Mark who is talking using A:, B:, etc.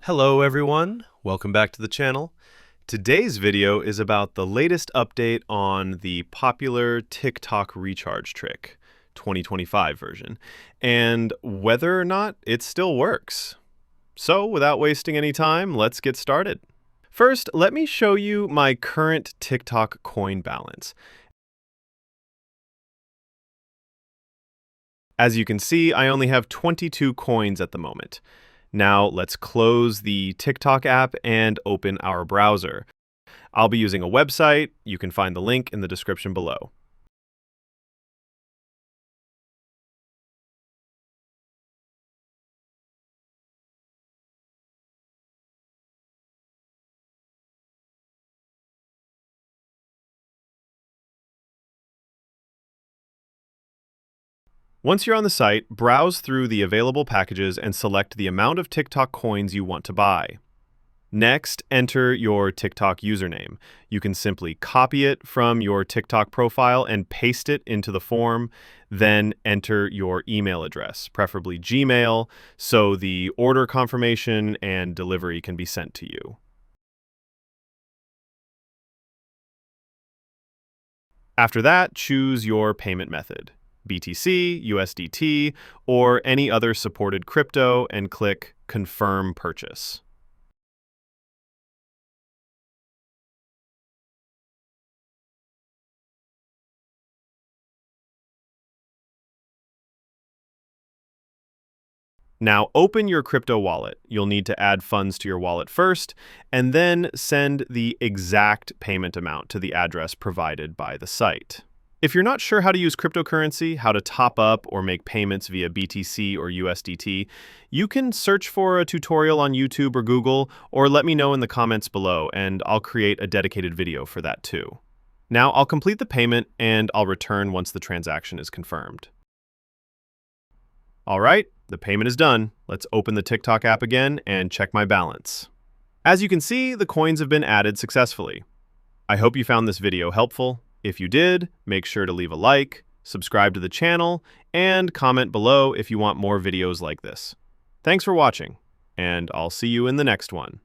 A: Hello everyone, welcome back to the channel. Today's video is about the latest update on the popular TikTok recharge trick, 2025 version, and whether or not it still works. So without wasting any time, let's get started. First, let me show you my current TikTok coin balance. As you can see, I only have 22 coins at the moment. Now let's close the TikTok app and open our browser. I'll be using a website. You can find the link in the description below. Once you're on the site, browse through the available packages and select the amount of TikTok coins you want to buy. Next, enter your TikTok username. You can simply copy it from your TikTok profile and paste it into the form, then enter your email address, preferably Gmail, so the order confirmation and delivery can be sent to you. After that, choose your payment method, BTC, USDT, or any other supported crypto, and click Confirm Purchase. Now open your crypto wallet. You'll need to add funds to your wallet first, and then send the exact payment amount to the address provided by the site. If you're not sure how to use cryptocurrency, how to top up or make payments via BTC or USDT, you can search for a tutorial on YouTube or Google, or let me know in the comments below, and I'll create a dedicated video for that too. Now I'll complete the payment, and I'll return once the transaction is confirmed. All right, the payment is done. Let's open the TikTok app again and check my balance. As you can see, the coins have been added successfully. I hope you found this video helpful. If you did, make sure to leave a like, subscribe to the channel, and comment below if you want more videos like this. Thanks for watching, and I'll see you in the next one.